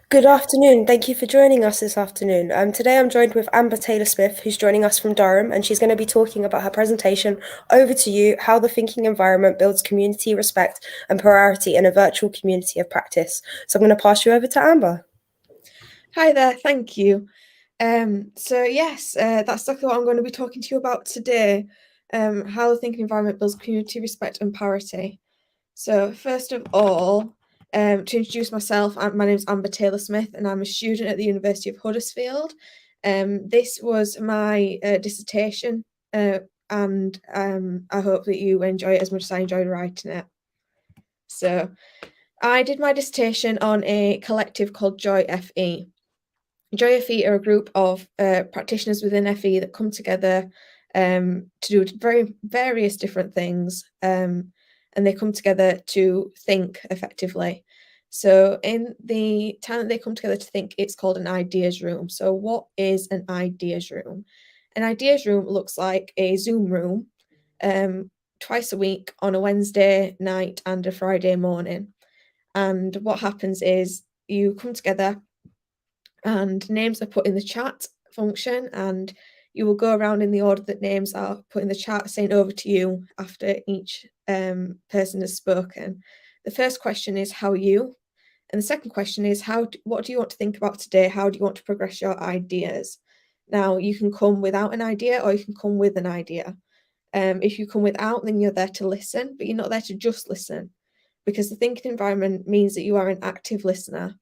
Good afternoon. Thank you for joining us this afternoon. Today I'm joined with Amber Taylor-Smith, who's joining us from Durham, and she's going to be talking about her presentation, Over to You, How the Thinking Environment Builds Community Respect and Parity in a Virtual Community of Practice. So I'm going to pass you over to Amber. Hi there, thank you. That's exactly what I'm going to be talking to you about today, how the thinking environment builds community respect and parity. So first of all, to introduce myself, my name is Amber Taylor-Smith and I'm a student at the University of Huddersfield. This was my dissertation and I hope that you enjoy it as much as I enjoyed writing it. So I did my dissertation on a collective called Joy FE. Joy FE are a group of practitioners within FE that come together to do very various different things, and they come together to think effectively. So in the time that they come together to think, it's called an ideas room. So what is an ideas room? An ideas room looks like a Zoom room twice a week on a Wednesday night and a Friday morning. And what happens is you come together and names are put in the chat function, and you will go around in the order that names are put in the chat, saying over to you after each person has spoken. The first question is, how are you? And the second question is, what do you want to think about today? How do you want to progress your ideas? Now, you can come without an idea or you can come with an idea. If you come without, then you're there to listen, but you're not there to just listen, because the thinking environment means that you are an active listener.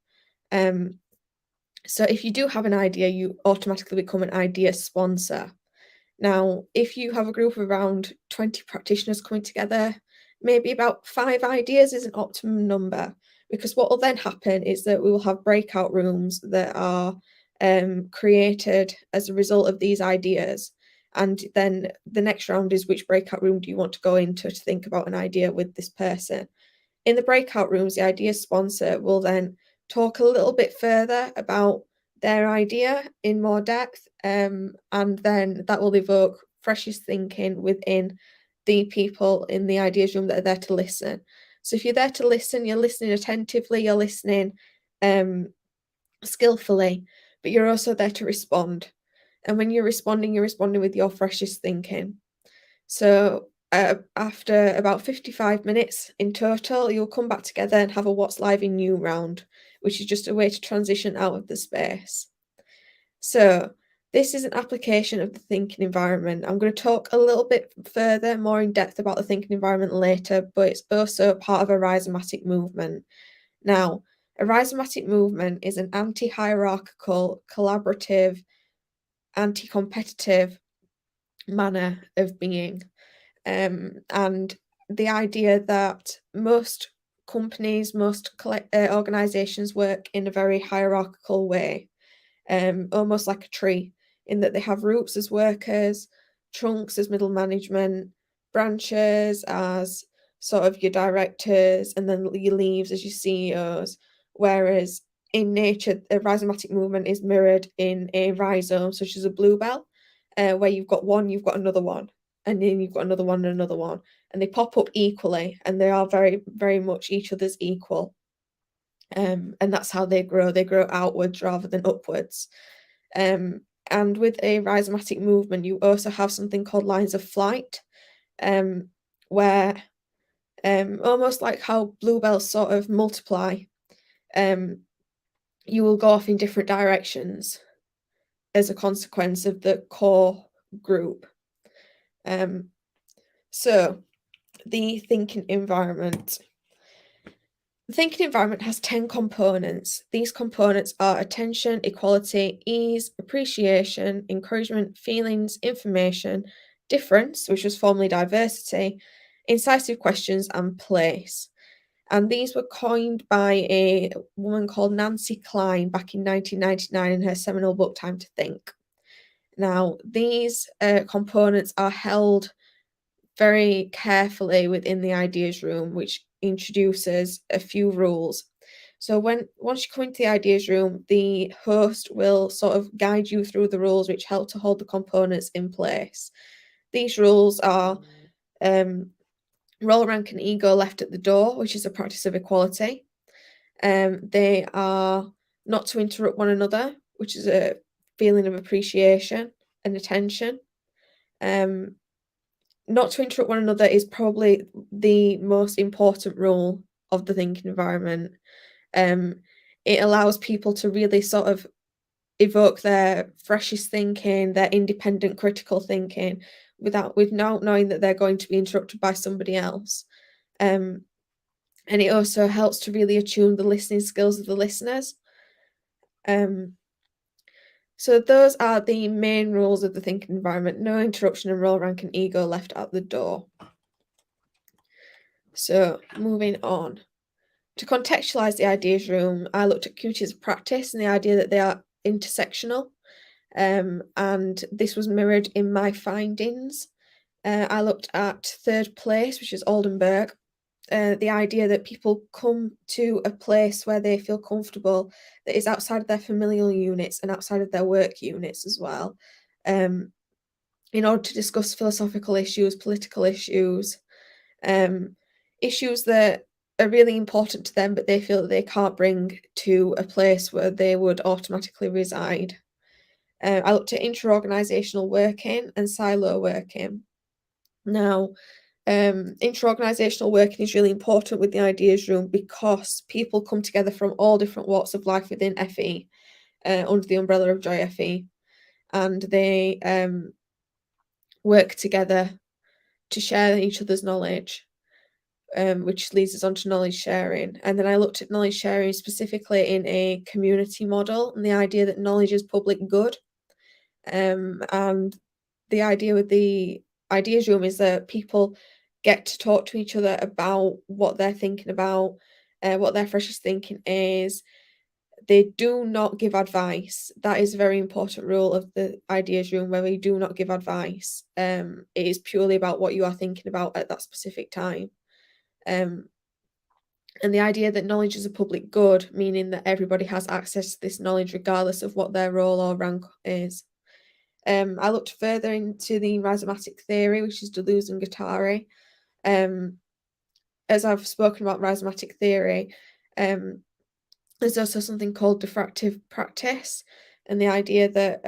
So if you do have an idea, you automatically become an idea sponsor. Now, if you have a group of around 20 practitioners coming together, maybe about 5 ideas is an optimum number, because what will then happen is that we will have breakout rooms that are created as a result of these ideas. And then the next round is, which breakout room do you want to go into to think about an idea with this person? In the breakout rooms, the idea sponsor will then talk a little bit further about their idea in more depth, and then that will evoke freshest thinking within the people in the ideas room that are there to listen. So if you're there to listen, you're listening attentively, you're listening skillfully, but you're also there to respond. And when you're responding with your freshest thinking. So after about 55 minutes in total, you'll come back together and have a What's Live in You round, which is just a way to transition out of the space. So this is an application of the thinking environment. I'm going to talk a little bit further, more in depth about the thinking environment later, but it's also part of a rhizomatic movement. Now, a rhizomatic movement is an anti-hierarchical, collaborative, anti-competitive manner of being. And the idea that most companies, most organizations work in a very hierarchical way, almost like a tree, in that they have roots as workers, trunks as middle management, branches as sort of your directors, and then your leaves as your CEOs. Whereas in nature, a rhizomatic movement is mirrored in a rhizome, such as a bluebell, where you've got one, you've got another one, and then you've got another one and another one, and they pop up equally, and they are very, very much each other's equal. And that's how they grow. They grow outwards rather than upwards. And with a rhizomatic movement, you also have something called lines of flight, where almost like how bluebells sort of multiply, you will go off in different directions as a consequence of the core group. So the thinking environment. The thinking environment has 10 components. These components are attention, equality, ease, appreciation, encouragement, feelings, information, difference, which was formerly diversity, incisive questions, and place. And these were coined by a woman called Nancy Klein back in 1999 in her seminal book, Time to Think. Now, these components are held very carefully within the ideas room, which introduces a few rules. So once you come into the ideas room, the host will sort of guide you through the rules which help to hold the components in place. These rules are role, rank, and ego left at the door, which is a practice of equality. They are not to interrupt one another, which is a feeling of appreciation and attention. Not to interrupt one another is probably the most important rule of the thinking environment. It allows people to really sort of evoke their freshest thinking, their independent critical thinking, without knowing that they're going to be interrupted by somebody else. And it also helps to really attune the listening skills of the listeners. So those are the main rules of the thinking environment: no interruption and role rank and ego left at the door. So moving on. To contextualize the ideas room, I looked at communities of practice and the idea that they are intersectional. And this was mirrored in my findings. I looked at third place, which is Oldenburg, the idea that people come to a place where they feel comfortable that is outside of their familial units and outside of their work units as well, in order to discuss philosophical issues, political issues, issues that are really important to them, but they feel that they can't bring to a place where they would automatically reside. I looked at inter-organisational working and silo working. Now, inter-organisational working is really important with the ideas room because people come together from all different walks of life within FE, under the umbrella of Joy FE, and they work together to share each other's knowledge, which leads us on to knowledge sharing. And then I looked at knowledge sharing specifically in a community model and the idea that knowledge is public good. And the idea with the ideas room is that people get to talk to each other about what they're thinking about, what their freshest thinking is. They do not give advice. That is a very important rule of the ideas room, where we do not give advice. It is purely about what you are thinking about at that specific time. And the idea that knowledge is a public good, meaning that everybody has access to this knowledge regardless of what their role or rank is. I looked further into the rhizomatic theory, which is Deleuze and Guattari. As I've spoken about rhizomatic theory, there's also something called diffractive practice, and the idea that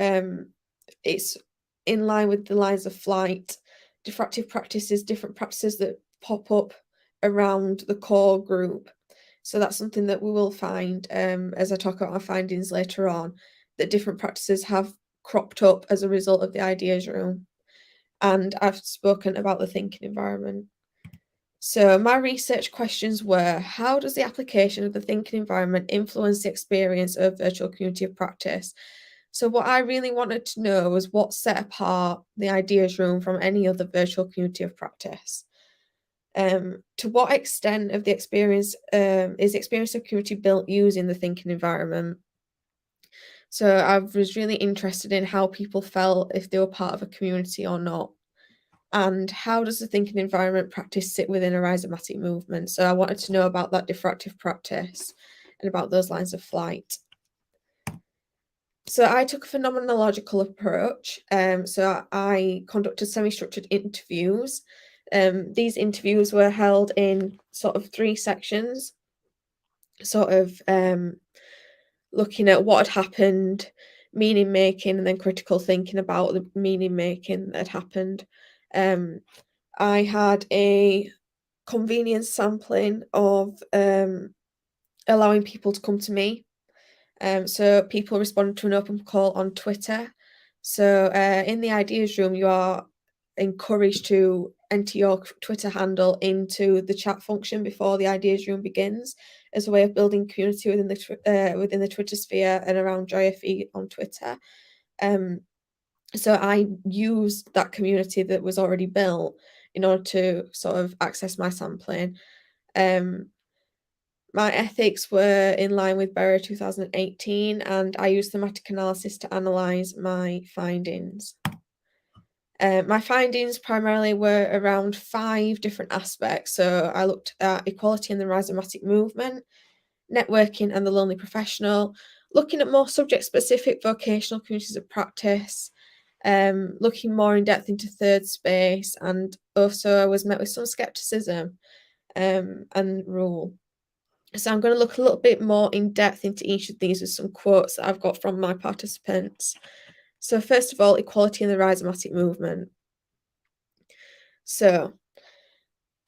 it's in line with the lines of flight. Diffractive practice is different practices that pop up around the core group. So that's something that we will find as I talk about our findings later on, that different practices have cropped up as a result of the ideas room. And I've spoken about the thinking environment. So my research questions were: how does the application of the thinking environment influence the experience of virtual community of practice? So what I really wanted to know was what set apart the ideas room from any other virtual community of practice. To what extent of the experience is the experience of community built using the thinking environment? So I was really interested in how people felt, if they were part of a community or not. And how does the thinking environment practice sit within a rhizomatic movement? So I wanted to know about that diffractive practice and about those lines of flight. So I took a phenomenological approach. So I conducted semi-structured interviews. These interviews were held in sort of 3 sections, sort of looking at what had happened, meaning making, and then critical thinking about the meaning making that had happened. I had a convenience sampling of allowing people to come to me. So people responded to an open call on Twitter. So in the ideas room, you are encouraged to enter your Twitter handle into the chat function before the ideas room begins, as a way of building community within the Twitter sphere and around JFE on Twitter. So I used that community that was already built in order to sort of access my sampling. My ethics were in line with Berra 2018, and I used thematic analysis to analyse my findings. My findings primarily were around 5 different aspects. So I looked at equality in the rhizomatic movement, networking and the lonely professional, looking at more subject-specific vocational communities of practice, looking more in depth into third space, and also I was met with some skepticism and rule. So I'm going to look a little bit more in depth into each of these with some quotes that I've got from my participants. So first of all, equality in the rhizomatic movement. So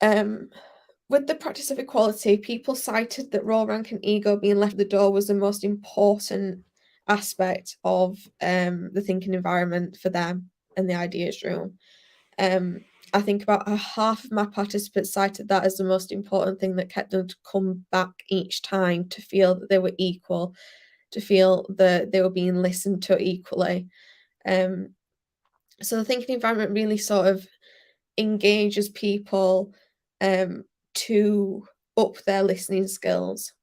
with the practice of equality, people cited that role rank and ego being left at the door was the most important aspect of the thinking environment for them and the ideas room. I think about half of my participants cited that as the most important thing that kept them to come back each time, to feel that they were equal, to feel that they were being listened to equally. So the thinking environment really sort of engages people to up their listening skills,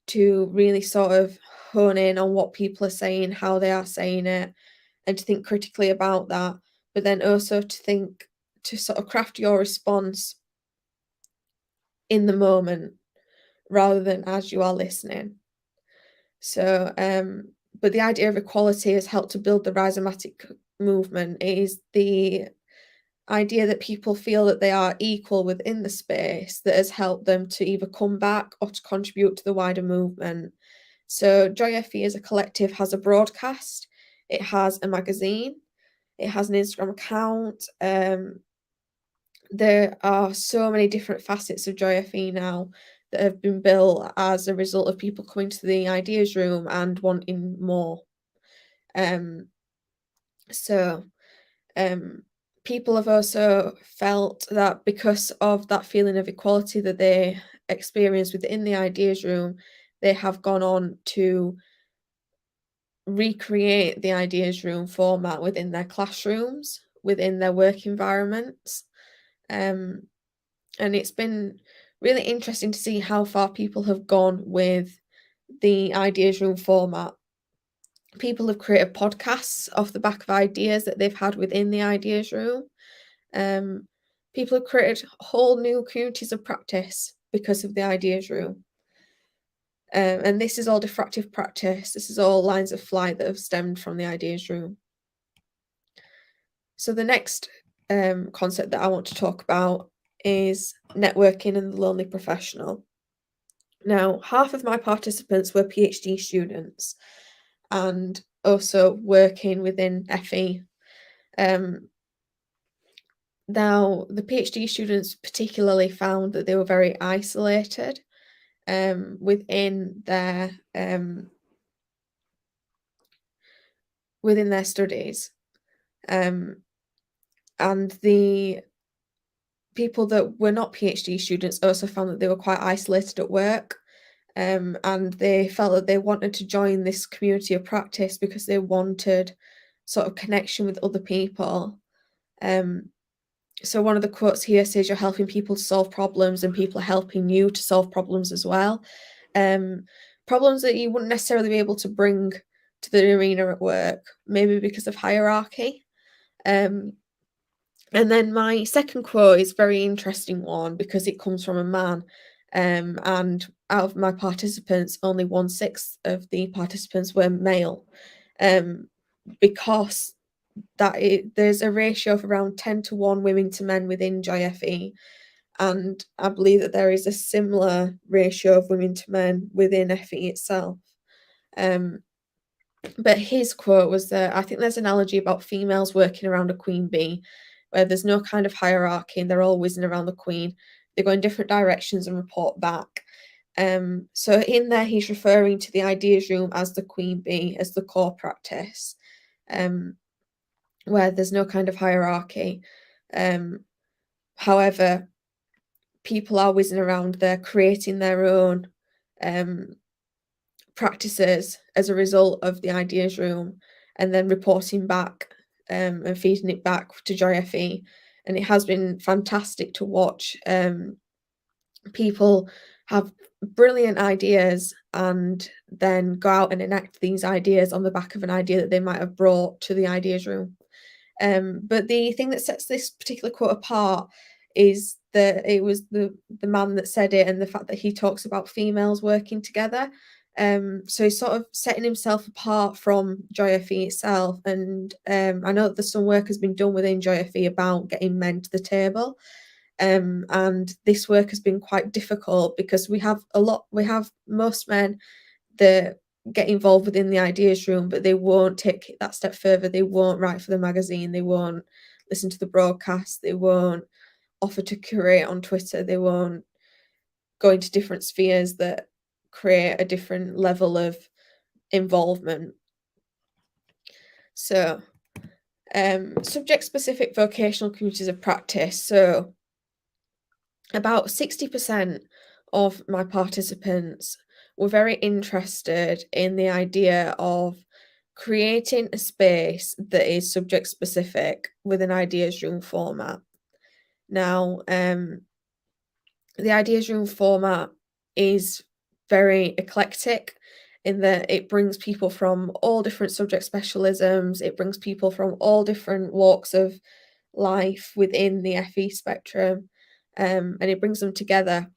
to really sort of hone in on what people are saying, how they are saying it, and to think critically about that, but then also to think, to sort of craft your response in the moment rather than as you are listening. So, but the idea of equality has helped to build the rhizomatic movement. It is the idea that people feel that they are equal within the space that has helped them to either come back or to contribute to the wider movement. So Joy FE as a collective has a broadcast, it has a magazine, it has an Instagram account. There are so many different facets of Joy FE now that have been built as a result of people coming to the ideas room and wanting more. So people have also felt that because of that feeling of equality that they experience within the ideas room, they have gone on to recreate the ideas room format within their classrooms, within their work environments. And it's been really interesting to see how far people have gone with the ideas room format. People have created podcasts off the back of ideas that they've had within the ideas room. People have created whole new communities of practice because of the ideas room. And this is all diffractive practice. This is all lines of flight that have stemmed from the ideas room. So the next concept that I want to talk about is networking and the lonely professional. Now, half of my participants were PhD students and also working within FE. Now, the PhD students particularly found that they were very isolated within their studies, and the people that were not PhD students also found that they were quite isolated at work, and they felt that they wanted to join this community of practice because they wanted sort of connection with other people. So one of the quotes here says, "You're helping people to solve problems and people are helping you to solve problems as well." Problems that you wouldn't necessarily be able to bring to the arena at work, maybe because of hierarchy. And then my second quote is a very interesting one because it comes from a man. And out of my participants, only 1/6 of the participants were male, because there's a ratio of around 10-1 women to men within JFE, and I believe that there is a similar ratio of women to men within FE itself. But his quote was that, "I think there's an analogy about females working around a queen bee, where there's no kind of hierarchy and they're all whizzing around the queen. They go in different directions and report back." So in there, he's referring to the ideas room as the queen bee, as the core practice, where there's no kind of hierarchy. However, people are whizzing around, they're creating their own practices as a result of the ideas room and then reporting back and feeding it back to Joy FE. And it has been fantastic to watch people have brilliant ideas and then go out and enact these ideas on the back of an idea that they might have brought to the ideas room. But the thing that sets this particular quote apart is that it was the man that said it, and the fact that he talks about females working together. So he's sort of setting himself apart from Joy FE itself. And I know that some work has been done within Joy FE about getting men to the table. and this work has been quite difficult because we have most men that get involved within the ideas room, but they won't take that step further. They won't write for the magazine, they won't listen to the broadcast, they won't offer to curate on Twitter, they won't go into different spheres that create a different level of involvement. So subject-specific vocational communities of practice. So about 60% of my participants were very interested in the idea of creating a space that is subject-specific with an ideas room format. Now, the ideas room format is very eclectic in that it brings people from all different subject specialisms, it brings people from all different walks of life within the FE spectrum, and it brings them together.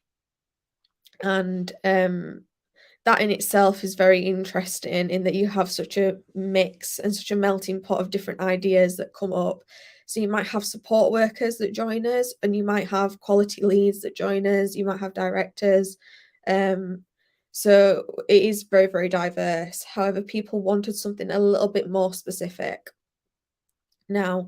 And that in itself is very interesting in that you have such a mix and such a melting pot of different ideas that come up. So you might have support workers that join us, and you might have quality leads that join us, you might have directors. So it is very, very diverse. However, people wanted something a little bit more specific. Now,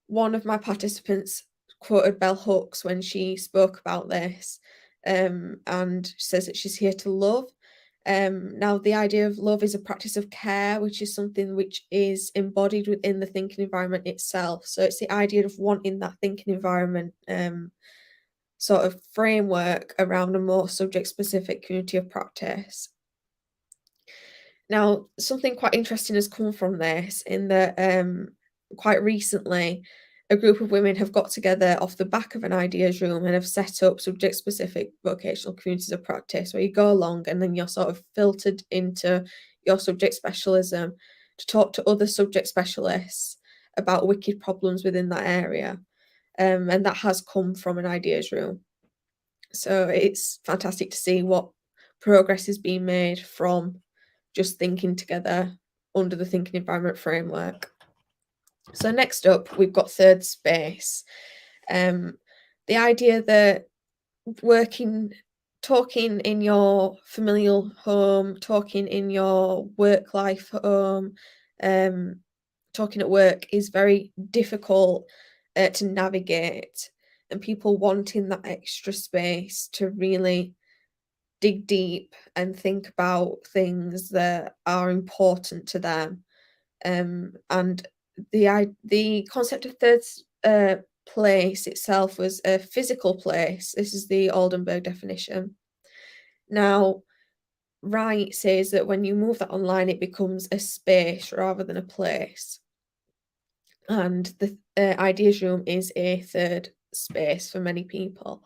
one of my participants quoted Bell Hooks when she spoke about this, and says that she's here to love. Now, the idea of love is a practice of care, which is something which is embodied within the thinking environment itself. So it's the idea of wanting that thinking environment sort of framework around a more subject-specific community of practice. Now, something quite interesting has come from this in that quite recently, a group of women have got together off the back of an ideas room and have set up subject-specific vocational communities of practice where you go along and then you're sort of filtered into your subject specialism to talk to other subject specialists about wicked problems within that area. And that has come from an ideas room. So it's fantastic to see what progress is being made from just thinking together under the thinking environment framework. So next up, we've got third space. The idea that talking in your familial home, talking in your work life home, talking at work is very difficult to navigate, and people wanting that extra space to really dig deep and think about things that are important to them. And the concept of third place itself was a physical place. This is the Oldenburg definition. Now, Wright says that when you move that online, it becomes a space rather than a place. And the ideas room is a third space for many people.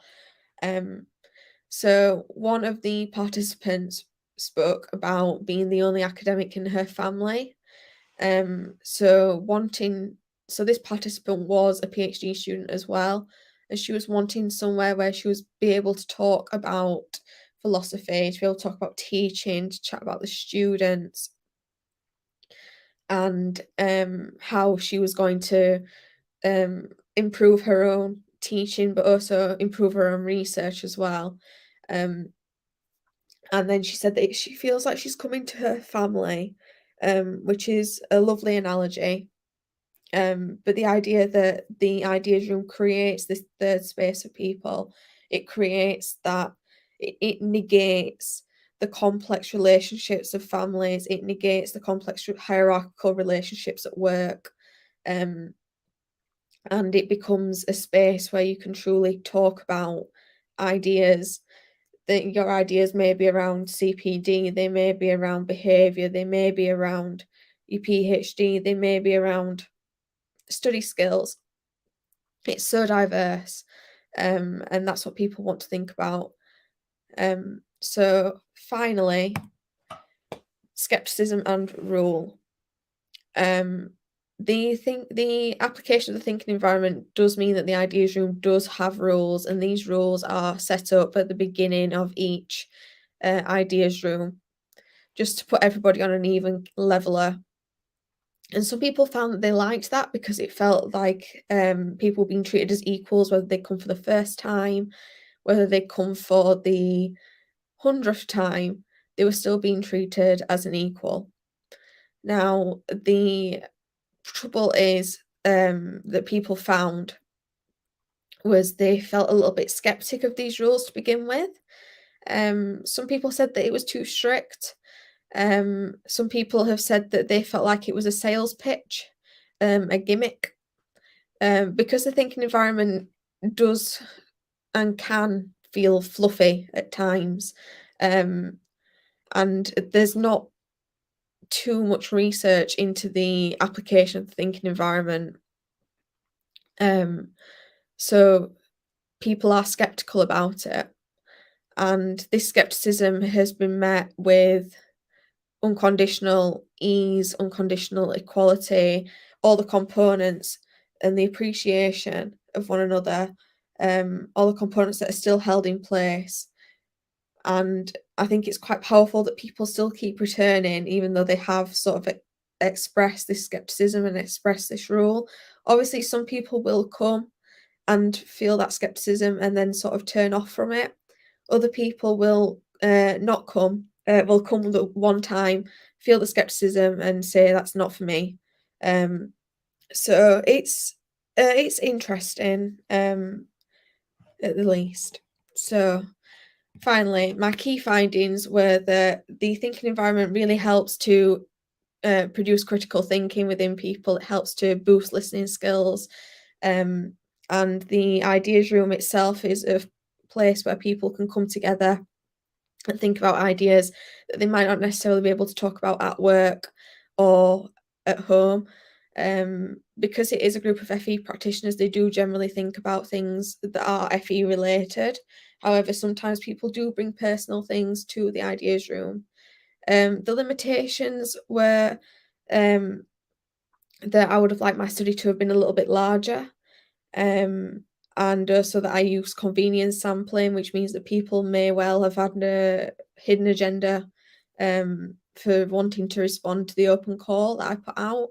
So one of the participants spoke about being the only academic in her family. So this participant was a PhD student as well, and she was wanting somewhere where she was be able to talk about philosophy, to be able to talk about teaching, to chat about the students, and how she was going to improve her own teaching, but also improve her own research as well. And then she said that she feels like she's coming to her family, which is a lovely analogy. But the idea that the ideas room creates this third space for people, it creates that, it negates the complex relationships of families, it negates the complex hierarchical relationships at work, and it becomes a space where you can truly talk about ideas. That your ideas may be around CPD, they may be around behaviour, they may be around your PhD, they may be around study skills. It's so diverse, and that's what people want to think about. So finally, skepticism and rule. The application of the thinking environment does mean that the ideas room does have rules, and these rules are set up at the beginning of each ideas room, just to put everybody on an even leveler. And some people found that they liked that because it felt like people being treated as equals, whether they come for the first time, whether they come for the 100th time, they were still being treated as an equal. Now, the trouble is that people found was they felt a little bit skeptic of these rules to begin with. Some people said that it was too strict. Some people have said that they felt like it was a sales pitch, a gimmick, because the thinking environment does and can feel fluffy at times, and there's not too much research into the application of the thinking environment. So people are skeptical about it, and this skepticism has been met with unconditional ease, unconditional equality, all the components and the appreciation of one another, all the components that are still held in place. And I think it's quite powerful that people still keep returning, even though they have sort of expressed this skepticism and expressed this rule. Obviously, some people will come and feel that skepticism and then sort of turn off from it. Other people will not come, will come the one time, feel the skepticism and say that's not for me. So it's interesting, at the least. So finally, my key findings were that the thinking environment really helps to produce critical thinking within people. It helps to boost listening skills. And the ideas room itself is a place where people can come together and think about ideas that they might not necessarily be able to talk about at work or at home. Because it is a group of FE practitioners, they do generally think about things that are FE related. However, sometimes people do bring personal things to the ideas room. The limitations were that I would have liked my study to have been a little bit larger, and also that I use convenience sampling, which means that people may well have had a hidden agenda for wanting to respond to the open call that I put out.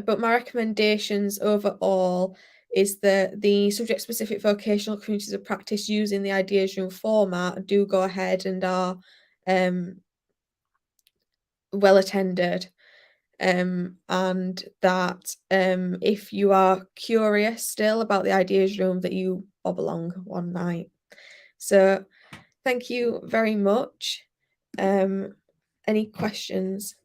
But my recommendations overall is that the subject-specific vocational communities of practice using the ideas room format do go ahead and are well attended. And that if you are curious still about the ideas room, that you bob along one night. So thank you very much. Any questions?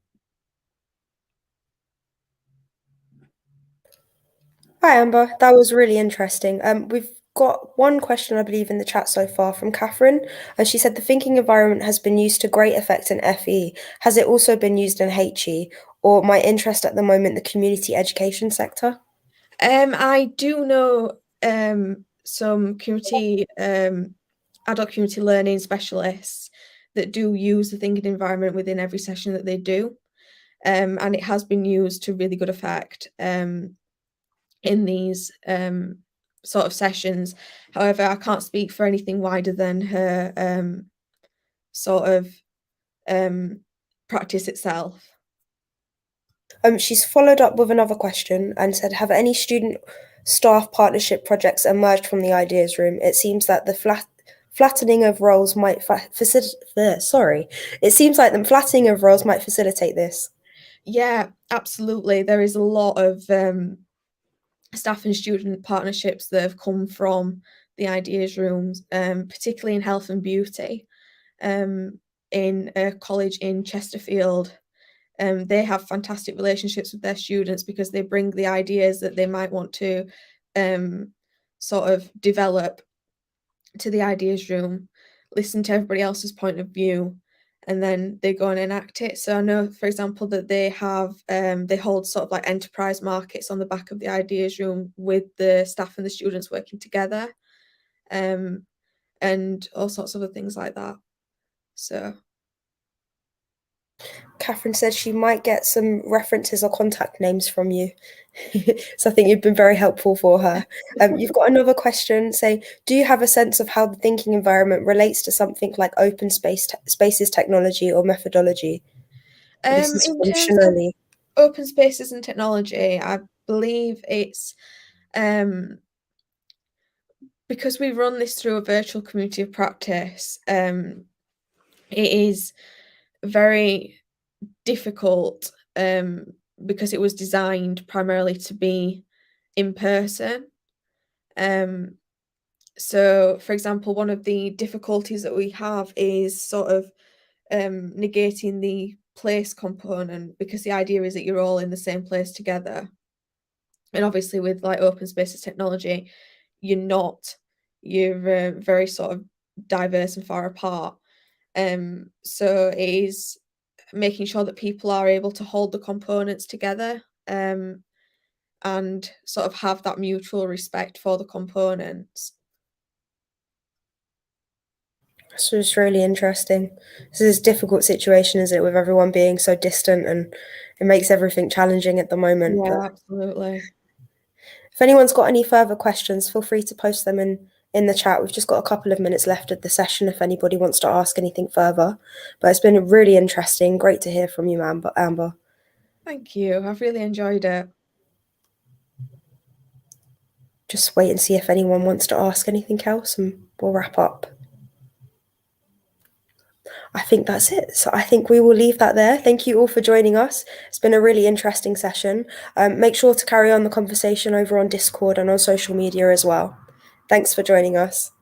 Hi, Amber. That was really interesting. We've got one question, I believe, in the chat so far from Catherine, and she said the thinking environment has been used to great effect in FE. Has it also been used in HE, or my interest at the moment, the community education sector? I do know some community adult community learning specialists that do use the thinking environment within every session that they do. And it has been used to really good effect in these sort of sessions. However, I can't speak for anything wider than her sort of practice itself. She's followed up with another question and said, have any student staff partnership projects emerged from the ideas room? It seems that the flattening of roles might facilitate. It seems like the flattening of roles might facilitate this. Yeah, absolutely. There is a lot of staff and student partnerships that have come from the ideas rooms, particularly in health and beauty. In a college in Chesterfield, they have fantastic relationships with their students because they bring the ideas that they might want to sort of develop to the ideas room, listen to everybody else's point of view, and then they go and enact it. So I know, for example, that they have they hold sort of like enterprise markets on the back of the ideas room with the staff and the students working together, and all sorts of other things like that. So Catherine said she might get some references or contact names from you. So I think you've been very helpful for her. You've got another question saying, do you have a sense of how the thinking environment relates to something like open spaces technology or methodology? This is In terms of functionally. open spaces and technology, I believe it's because we run this through a virtual community of practice, it is very difficult because it was designed primarily to be in person. So, for example, one of the difficulties that we have is sort of negating the place component, because the idea is that you're all in the same place together. And obviously, with like open spaces technology, you're not. You're very sort of diverse and far apart. So it is making sure that people are able to hold the components together, and sort of have that mutual respect for the components. So it's really interesting. This is a difficult situation, is it, with everyone being so distant, and it makes everything challenging at the moment. But Yeah, absolutely. if anyone's got any further questions, feel free to post them in the chat. We've just got a couple of minutes left of the session if anybody wants to ask anything further. But it's been really interesting. Great to hear from you, Amber. Thank you. I've really enjoyed it. Just wait and see if anyone wants to ask anything else, and we'll wrap up. I think that's it. So I think we will leave that there. Thank you all for joining us. It's been a really interesting session. Make sure to carry on the conversation over on Discord and on social media as well. Thanks for joining us.